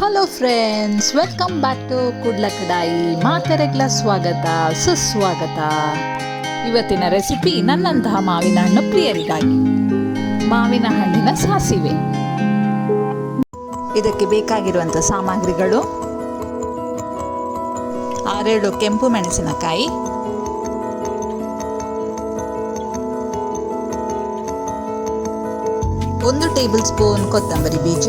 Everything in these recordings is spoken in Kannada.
Hello friends, welcome back to Kudla Kadai. ಮಾತೆರೆಗ್ಲ ಸ್ವಾಗತ, ಸುಸ್ವಾಗತ. ಇವತ್ತಿನ ರೆಸಿಪಿ ನನ್ನಂತಹ ಮಾವಿನ ಹಣ್ಣು ಪ್ರಿಯರಿಗಾಗಿ ಮಾವಿನ ಹಣ್ಣಿನ ಸಾಸಿವೆ. ಇದಕ್ಕೆ ಬೇಕಾಗಿರುವಂಥ ಸಾಮಗ್ರಿಗಳು: 6 ಕೆಂಪು ಮೆಣಸಿನಕಾಯಿ, 1 ಟೇಬಲ್ ಸ್ಪೂನ್ ಕೊತ್ತಂಬರಿ ಬೀಜ,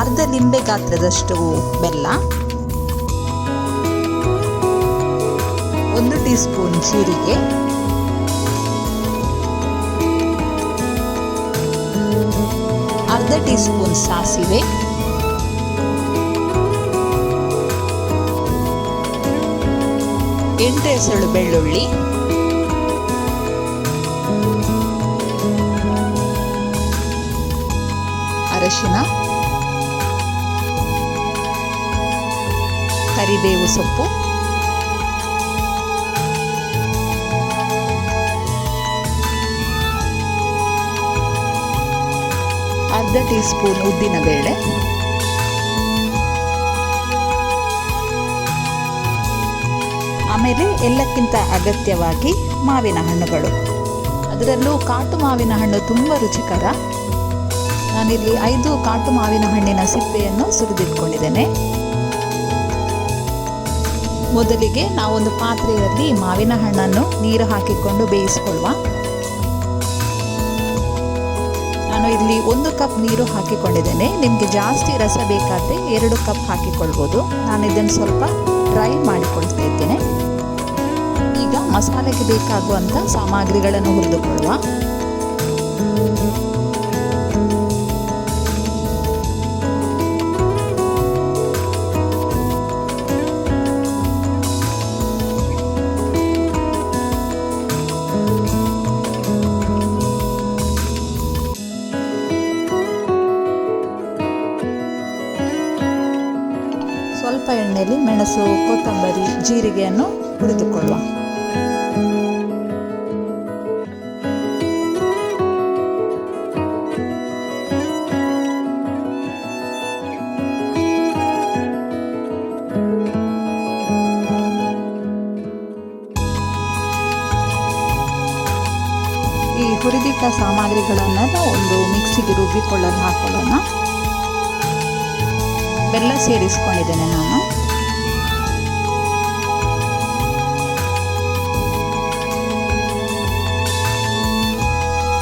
1/2 ಲಿಂಬೆ ಗಾತ್ರದಷ್ಟು ಬೆಲ್ಲ, 1 ಟೀ ಸ್ಪೂನ್ ಜೀರಿಗೆ, 1/2 ಟೀ ಸ್ಪೂನ್ ಸಾಸಿವೆ, 8 ಎಸಳು ಬೆಳ್ಳುಳ್ಳಿ, ಅರಶಿನ, ಕರಿಬೇವು ಸೊಪ್ಪು, ಅರ್ಧ ಟೀ ಸ್ಪೂನ್ ಉದ್ದಿನ ಬೇಳೆ, ಆಮೇಲೆ ಎಲ್ಲಕ್ಕಿಂತ ಅಗತ್ಯವಾಗಿ ಮಾವಿನ ಹಣ್ಣುಗಳು. ಅದರಲ್ಲೂ ಕಾಟು ಮಾವಿನ ಹಣ್ಣು ತುಂಬ ರುಚಿಕರ. ನಾನಿಲ್ಲಿ 5 ಕಾಟು ಮಾವಿನ ಹಣ್ಣಿನ ಸಿಪ್ಪೆಯನ್ನು ಸುರಿದಿಟ್ಕೊಂಡಿದ್ದೇನೆ. ಮೊದಲಿಗೆ ನಾವೊಂದು ಪಾತ್ರೆಯಲ್ಲಿ ಮಾವಿನ ಹಣ್ಣನ್ನು ನೀರು ಹಾಕಿಕೊಂಡು ಬೇಯಿಸಿಕೊಳ್ಳುವ. ನಾನು ಇಲ್ಲಿ 1 ಕಪ್ ನೀರು ಹಾಕಿಕೊಂಡಿದ್ದೇನೆ. ನಿಮಗೆ ಜಾಸ್ತಿ ರಸ ಬೇಕಾದರೆ 2 ಕಪ್ ಹಾಕಿಕೊಳ್ಬೋದು. ನಾನು ಇದನ್ನು ಸ್ವಲ್ಪ ಡ್ರೈ ಮಾಡಿಕೊಳ್ತಾ ಇದ್ದೇನೆ. ಈಗ ಮಸಾಲೆಗೆ ಬೇಕಾಗುವಂಥ ಸಾಮಗ್ರಿಗಳನ್ನು ಹುರಿದುಕೊಳ್ಳುವ. ಸ್ವಲ್ಪ ಎಣ್ಣೆಯಲ್ಲಿ ಮೆಣಸು, ಕೊತ್ತಂಬರಿ, ಜೀರಿಗೆಯನ್ನು ಹುರಿದುಕೊಳ್ಳುವ. ಈ ಹುರಿದಿಟ್ಟ ಸಾಮಗ್ರಿಗಳನ್ನು ಒಂದು ಮಿಕ್ಸಿಗೆ ರುಬ್ಬಿಕೊಳ್ಳಲು ಹಾಕೊಳ್ಳೋಣ. ಬೆಲ್ಲ ಸೇರಿಸ್ಕೊಂಡಿದ್ದೇನೆ ನಾನು.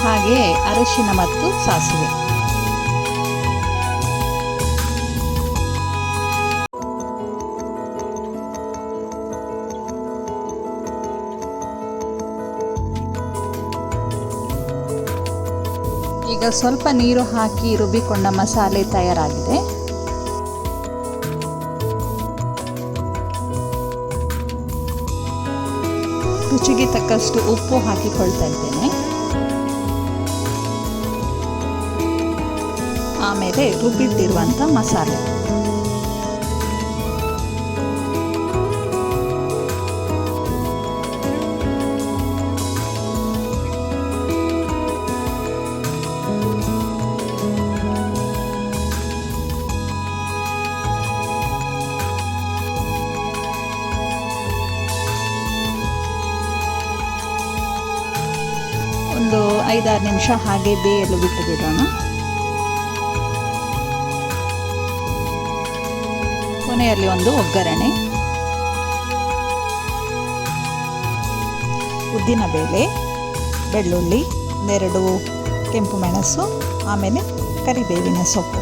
ಹಾಗೆ ಅರಶಿನ ಮತ್ತು ಸಾಸಿವೆ. ಈಗ ಸ್ವಲ್ಪ ನೀರು ಹಾಕಿ ರುಬ್ಬಿಕೊಂಡ ಮಸಾಲೆ ತಯಾರಾಗಿದೆ. ರುಚಿಗೆ ತಕ್ಕಷ್ಟು ಉಪ್ಪು ಹಾಕಿಕೊಳ್ತಾ ಇದ್ದೇನೆ. ಆಮೇಲೆ ರುಬ್ಬಿಟ್ಟಿರುವಂಥ ಮಸಾಲೆ, ಒಂದು 5-6 ನಿಮಿಷ ಹಾಗೆ ಬೇಯಲು ಬಿಟ್ಟು ಬಿಡೋಣ. ಕೊನೆಯಲ್ಲಿ ಒಂದು ಒಗ್ಗರಣೆ: ಉದ್ದಿನ ಬೇಳೆ, ಬೆಳ್ಳುಳ್ಳಿ, 2 ಕೆಂಪು ಮೆಣಸು, ಆಮೇಲೆ ಕರಿಬೇವಿನ ಸೊಪ್ಪು.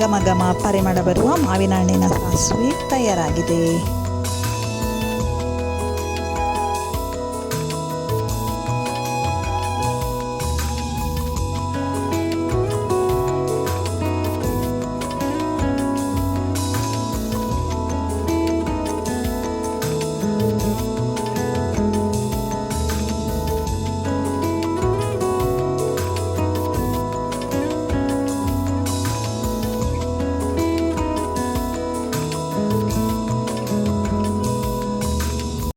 ಘಮ ಘಮ ಪರಿಮಳ ಬರುವ ಮಾವಿನ ಹಣ್ಣಿನ ಸಾಸಿವೆ ತಯಾರಾಗಿದೆ.